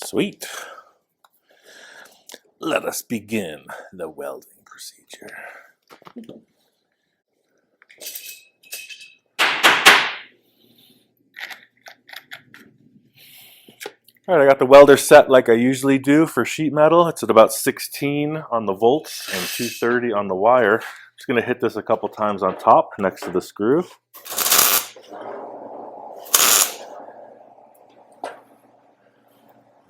Sweet. Let us begin the welding procedure. Alright, I got the welder set like I usually do for sheet metal. It's at about 16 on the volts and 230 on the wire. Just going to hit this a couple times on top next to the screw.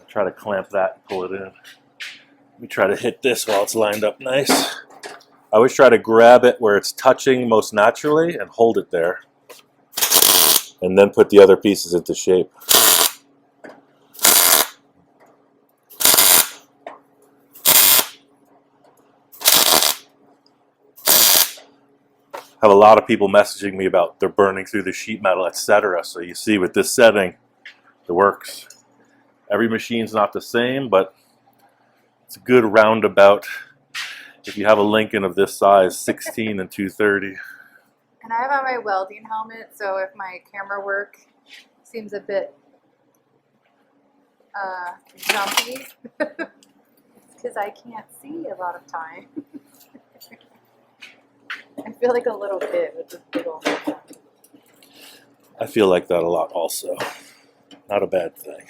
Try to clamp that and pull it in. Let me try to hit this while it's lined up nice. I always try to grab it where it's touching most naturally and hold it there. And then put the other pieces into shape. I have a lot of people messaging me about they're burning through the sheet metal, etc. So you see with this setting, it works. Every machine's not the same, but it's a good roundabout. If you have a Lincoln of this size, 16 and 230. And I have on my welding helmet, so if my camera work seems a bit jumpy, it's because I can't see a lot of time. I feel like a little kid with this big old thing. I feel like that a lot also. Not a bad thing.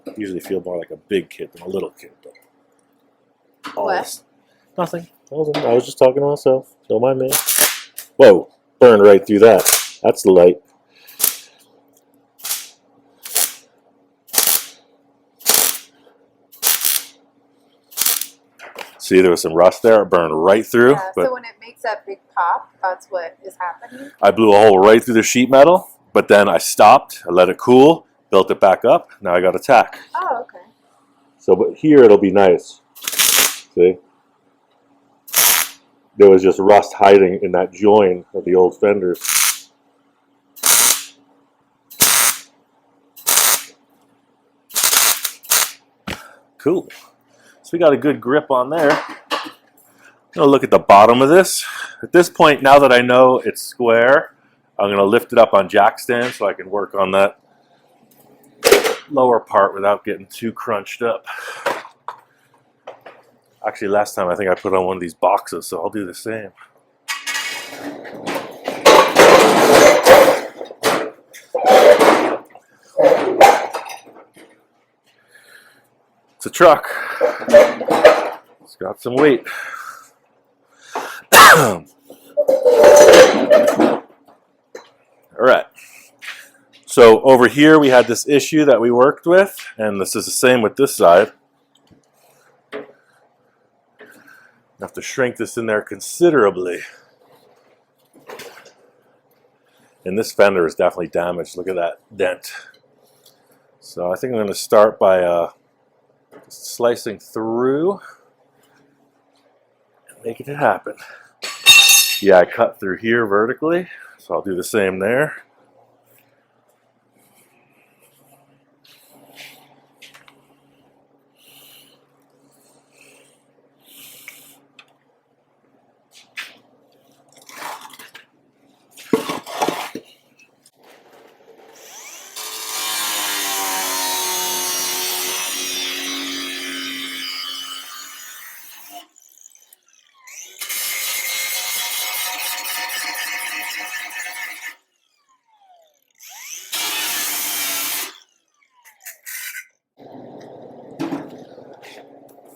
I usually feel more like a big kid than a little kid. But What? Nothing. I was just talking to myself. Don't mind me. Whoa. Burned right through that. That's the light. See, there was some rust there. It burned right through. Yeah, so when it makes that big pop, that's what is happening. I blew a hole right through the sheet metal, but then I stopped. I let it cool, built it back up. Now I got a tack. Oh, okay. So, but here it'll be nice. See? There was just rust hiding in that join of the old fenders. Cool. So we got a good grip on there. I'm going to look at the bottom of this. At this point, now that I know it's square, I'm going to lift it up on jack stand so I can work on that lower part without getting too crunched up. Actually, last time I think I put on one of these boxes, so I'll do the same. It's a truck. It's got some weight. All right. So over here we had this issue that we worked with, and this is the same with this side. I have to shrink this in there considerably. And this fender is definitely damaged. Look at that dent. So I think I'm going to start by slicing through and making it happen. Yeah, I cut through here vertically, so I'll do the same there.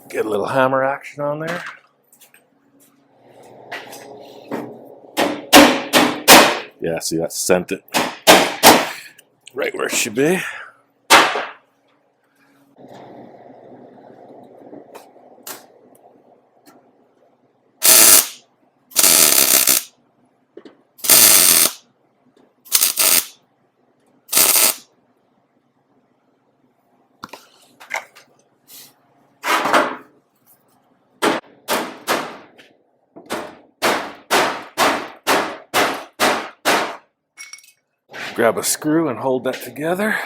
Get a little hammer action on there. Yeah, see, that sent it right where it should be. Grab a screw and hold that together.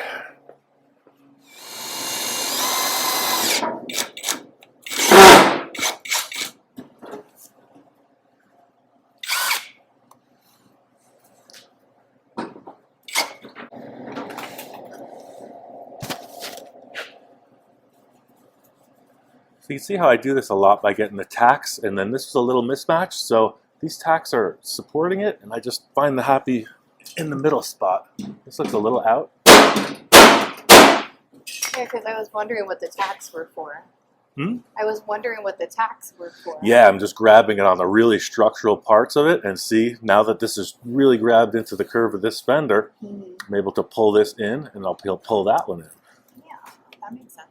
So you see how I do this a lot by getting the tacks, and then this is a little mismatch, so these tacks are supporting it, and I just find the happy in the middle spot. This looks a little out. Yeah, because I was wondering what the tacks were for. Hmm? I was wondering what the tacks were for. Yeah, I'm just grabbing it on the really structural parts of it, and see, now that this is really grabbed into the curve of this fender, I'm able to pull this in, and I'll pull that one in. Yeah, that makes sense.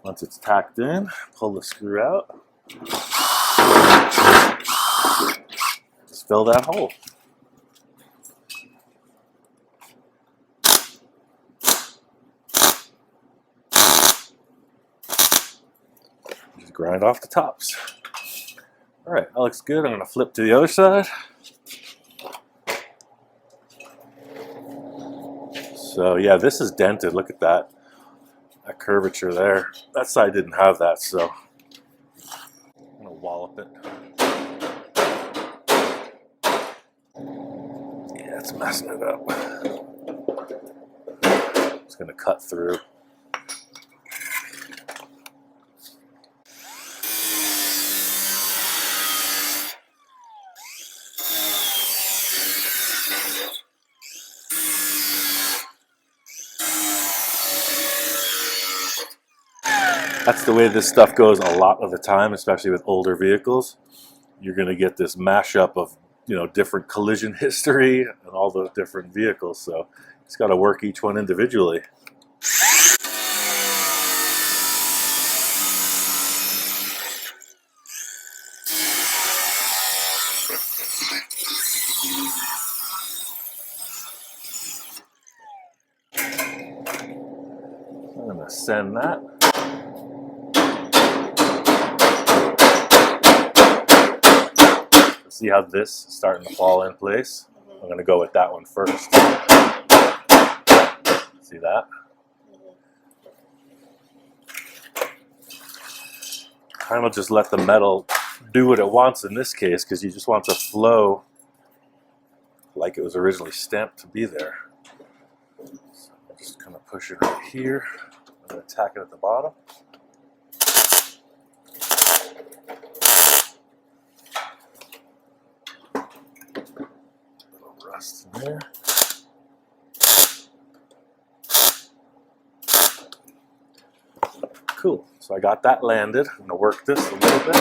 Once it's tacked in, pull the screw out. Just fill that hole. Just grind off the tops. All right, that looks good. I'm gonna flip to the other side. So yeah, this is dented. Look at that. That curvature there. That side didn't have that, so I'm gonna wallop it. Yeah, it's messing it up. It's gonna cut through. That's the way this stuff goes a lot of the time, especially with older vehicles. You're going to get this mashup of, different collision history and all the different vehicles. So it's got to work each one individually. I'm going to send that. See how this is starting to fall in place? I'm going to go with that one first. See that? Kind of just let the metal do what it wants in this case, because you just want the flow like it was originally stamped to be there. So I'm just kind of push it right here. I'm going to tack it at the bottom. Rust in there. Cool. So I got that landed. I'm going to work this a little bit.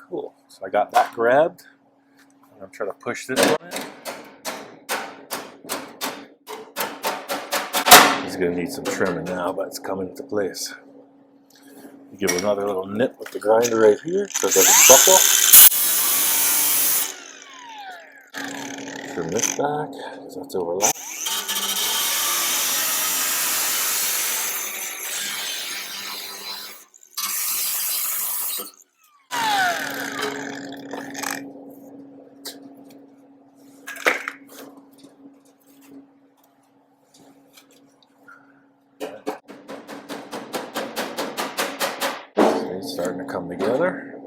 Cool. So I got that grabbed. I'm going to try to push this one in. It's going to need some trimming now, but it's coming into place. Give it another little nip with the grinder right here so it doesn't buckle. Trim this back because that's overlapped. It's starting to come together.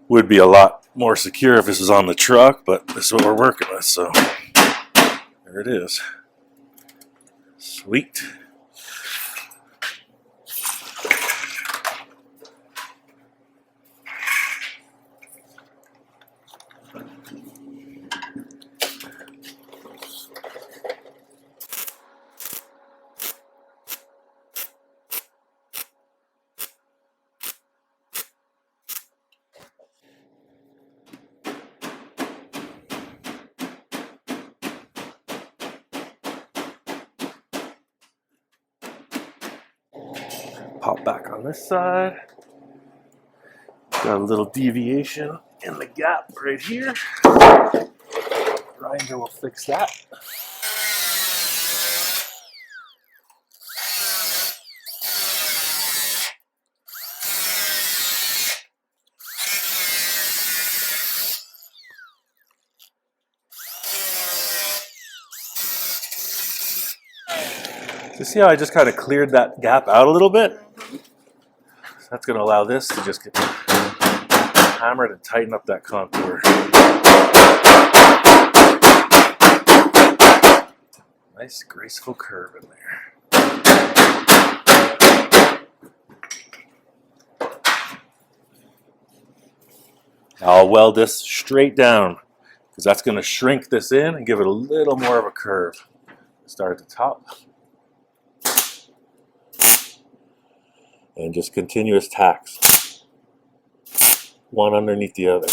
Would be a lot more secure if this was on the truck, but this is what we're working with, so there it is. Sweet. pop back on this side. Got a little deviation in the gap right here. Grinder will fix that. You see how I just kind of cleared that gap out a little bit? So that's going to allow this to just get hammered and tighten up that contour. Nice graceful curve in there. Now I'll weld this straight down because that's going to shrink this in and give it a little more of a curve. Start at the top. And just continuous tacks, one underneath the other.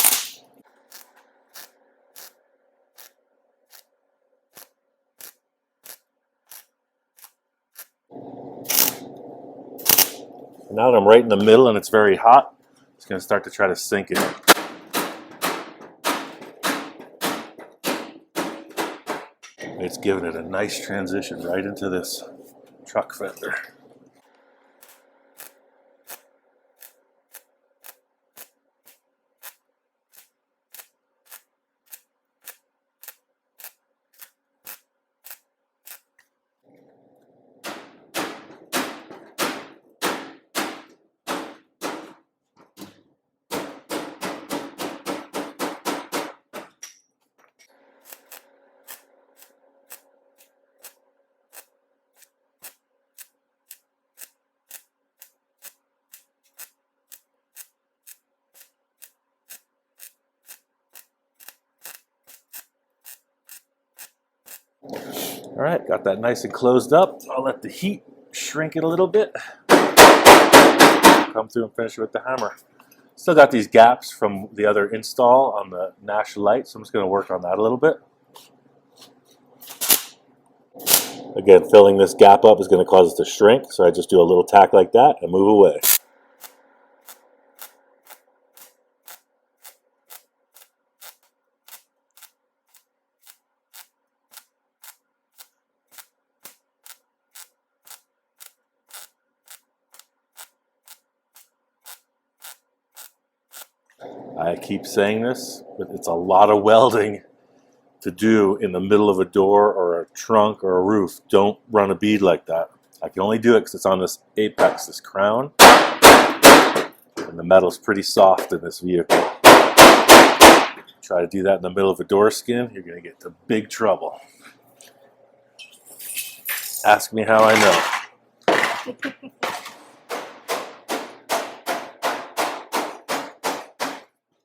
Now that I'm right in the middle and it's very hot, it's going to start to try to sink it. It's giving it a nice transition right into this truck fender. All right, got that nice and closed up. I'll let the heat shrink it a little bit. Come through and finish it with the hammer. Still got these gaps from the other install on the Nash light, so I'm just going to work on that a little bit. Again, filling this gap up is going to cause it to shrink, so I just do a little tack like that and move away. I keep saying this, but it's a lot of welding to do in the middle of a door or a trunk or a roof. Don't run a bead like that. I can only do it because it's on this apex, this crown, and the metal's pretty soft in this vehicle. Try to do that in the middle of a door skin, you're going to get into big trouble. Ask me how I know.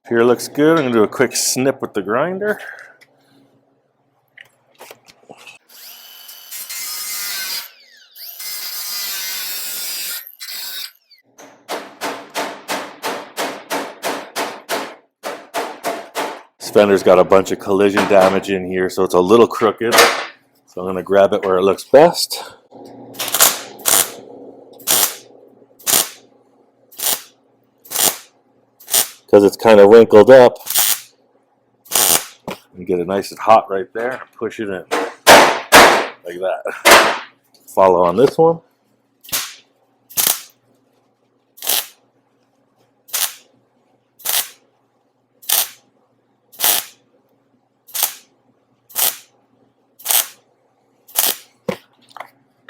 Here looks good. I'm going to do a quick snip with the grinder. This fender's got a bunch of collision damage in here, so it's a little crooked. So I'm going to grab it where it looks best. Because it's kind of wrinkled up. And get it nice and hot right there and push it in. Like that. Follow on this one.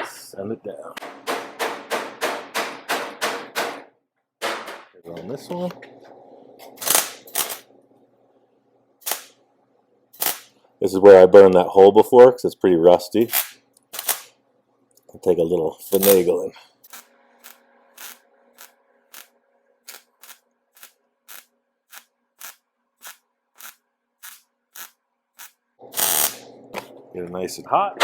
Send it down. Get on this one. This is where I burned that hole before because it's pretty rusty. I'll take a little finagling. Get it nice and hot.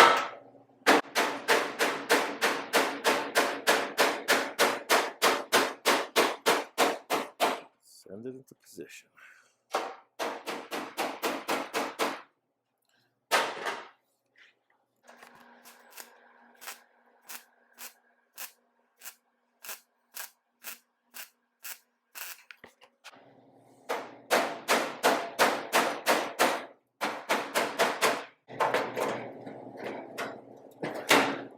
Send it into position.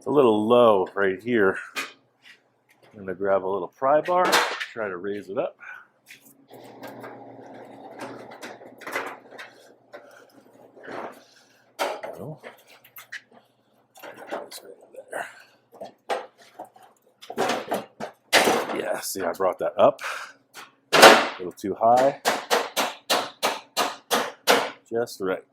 It's a little low right here. I'm going to grab a little pry bar, try to raise it up. No. Yeah, see, I brought that up a little too high. Just right.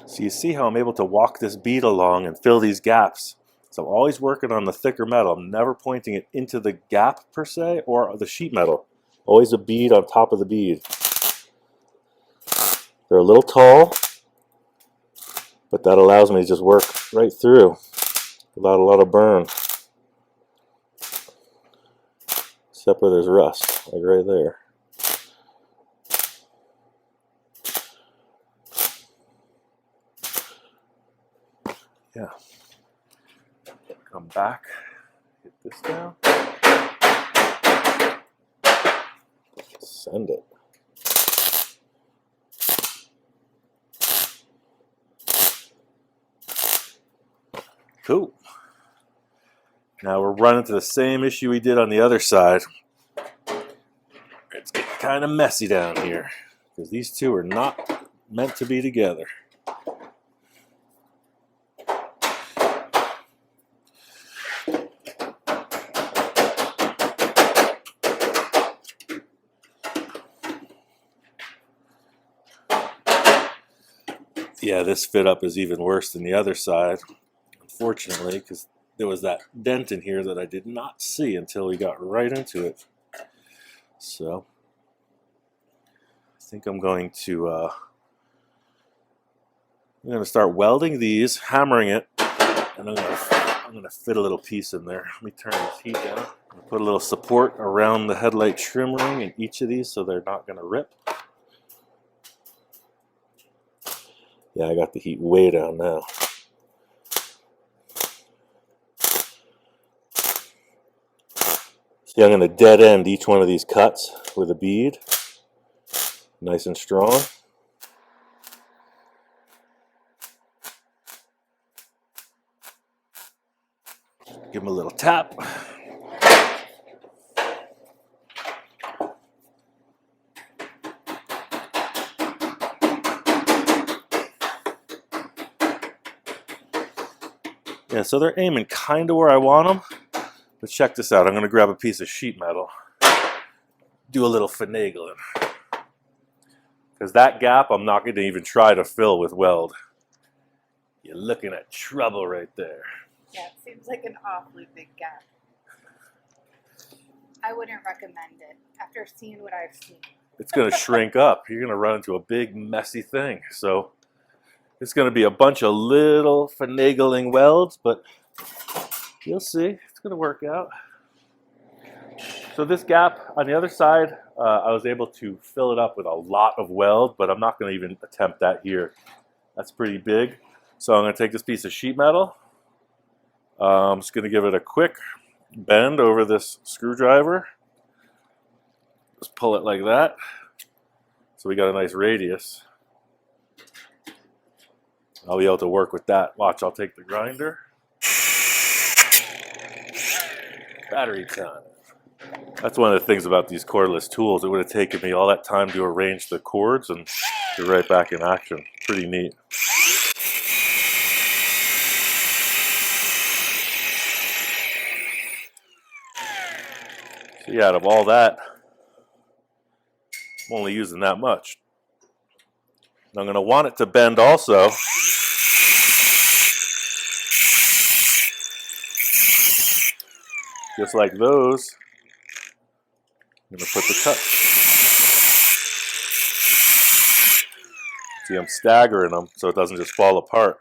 So you see how I'm able to walk this bead along and fill these gaps. So I'm always working on the thicker metal. I'm never pointing it into the gap per se or the sheet metal. Always a bead on top of the bead. They're a little tall, but that allows me to just work right through without a lot of burn. Except where there's rust, like right there. Yeah. Come back, hit this down. Send it. Cool. Now we're running into the same issue we did on the other side. It's getting kind of messy down here because these two are not meant to be together. Yeah, this fit up is even worse than the other side, unfortunately, because there was that dent in here that I did not see until we got right into it. So I think I'm going to start welding these, hammering it, and I'm gonna fit a little piece in there. Let me turn this heat down. I'll put a little support around the headlight trim ring in each of these so they're not gonna rip. Yeah, I got the heat way down now. See, I'm going to dead end each one of these cuts with a bead, nice and strong. Give them a little tap. Yeah, so they're aiming kind of where I want them. But check this out. I'm going to grab a piece of sheet metal. Do a little finagling. Because that gap, I'm not going to even try to fill with weld. You're looking at trouble right there. Yeah, it seems like an awfully big gap. I wouldn't recommend it after seeing what I've seen. It's going to shrink up. You're going to run into a big, messy thing. So it's going to be a bunch of little finagling welds, but you'll see. It's going to work out. So this gap on the other side, I was able to fill it up with a lot of weld, but I'm not going to even attempt that here. That's pretty big. So I'm going to take this piece of sheet metal. I'm just going to give it a quick bend over this screwdriver. Just pull it like that. So we got a nice radius. I'll be able to work with that. Watch, I'll take the grinder. Battery time. That's one of the things about these cordless tools. It would have taken me all that time to arrange the cords, and you're right back in action. Pretty neat. So yeah, out of all that, I'm only using that much. And I'm going to want it to bend also. Just like those. I'm going to put the cut. See, I'm staggering them so it doesn't just fall apart.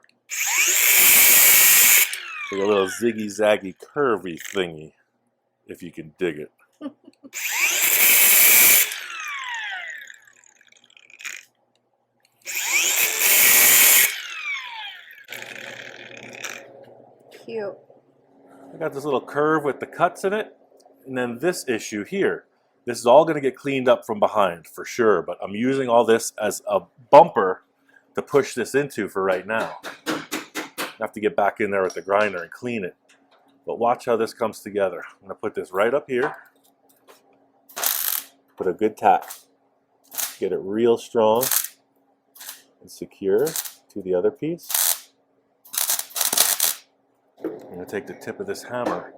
Like a little ziggy-zaggy curvy thingy, if you can dig it. cute. I got this little curve with the cuts in it, and then this issue here. This is all going to get cleaned up from behind for sure, but I'm using all this as a bumper to push this into for right now. I have to get back in there with the grinder and clean it. But watch how this comes together. I'm going to put this right up here. Put a good tack. Get it real strong and secure to the other piece. I'm going to take the tip of this hammer.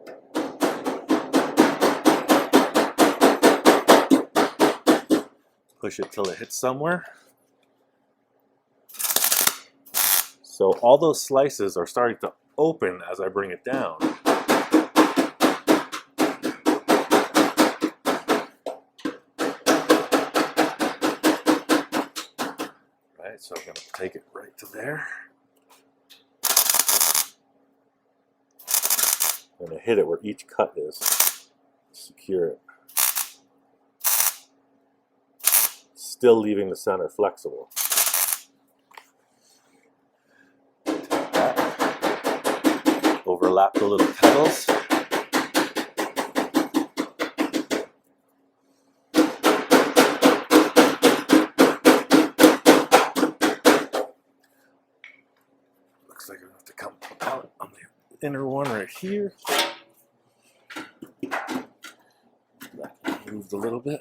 Push it till it hits somewhere. So all those slices are starting to open as I bring it down. Right, so I'm going to take it right to there. I'm going to hit it where each cut is. Secure it. Still leaving the center flexible. Take that. Overlap the little petals. Looks like I'm going to have to come out on the inner one right here. That moved a little bit.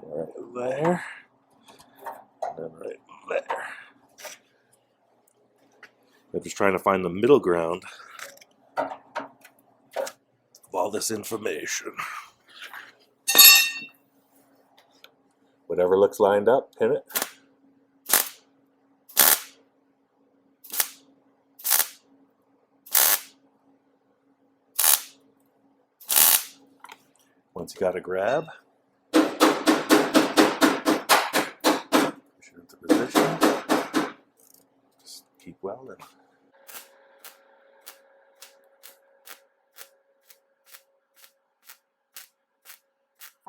Right there, and then right there. I'm just trying to find the middle ground of all this information. Whatever looks lined up, pin it. Once you got a grab, into position. Just keep welding.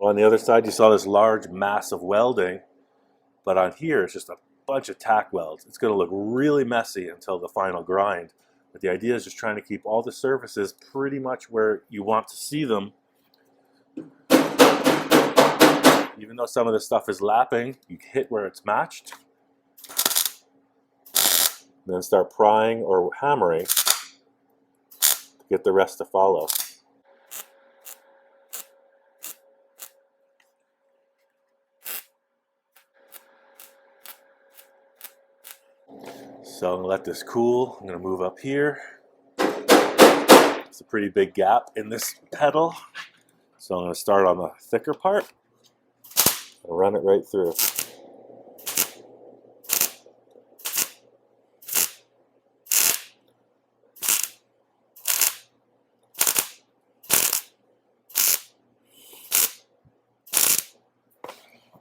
On the other side, you saw this large mass of welding, but on here, it's just a bunch of tack welds. It's going to look really messy until the final grind. But the idea is just trying to keep all the surfaces pretty much where you want to see them. Even though some of this stuff is lapping, you hit where it's matched. Then start prying or hammering to get the rest to follow. So I'm going to let this cool. I'm going to move up here. It's a pretty big gap in this pedal. So I'm going to start on the thicker part and run it right through.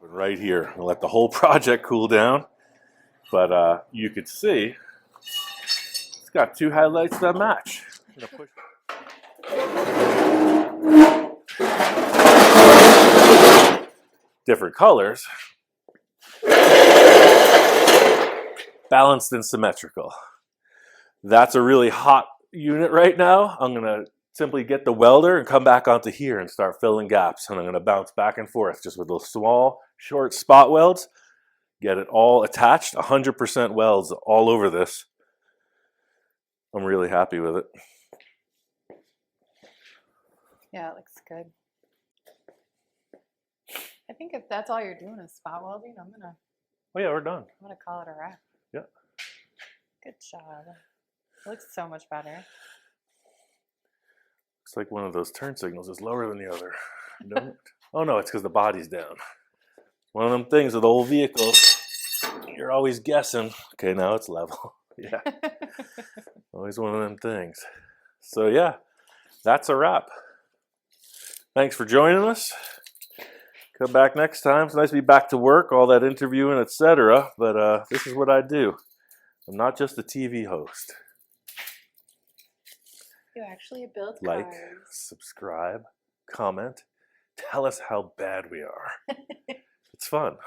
Right here, and let the whole project cool down. But you could see it's got two headlights that match. I'm gonna push. Different colors, balanced and symmetrical. That's a really hot unit right now. I'm gonna simply get the welder and come back onto here and start filling gaps. And I'm gonna bounce back and forth just with those small, short spot welds. Get it all attached, 100% welds all over this. I'm really happy with it. Yeah, it looks good. I think if that's all you're doing is spot welding, Oh yeah, we're done. I'm gonna call it a wrap. Yeah. Good job. It looks so much better. Looks like one of those turn signals is lower than the other. No. Oh no, it's because the body's down. One of them things with old vehicles, you're always guessing. Okay, now it's level. Yeah. Always one of them things. So yeah, that's a wrap. Thanks for joining us. Come back next time. It's nice to be back to work, all that interviewing, etc. But this is what I do. I'm not just a TV host. You actually build Like, cars. subscribe, comment, tell us how bad we are. It's fun.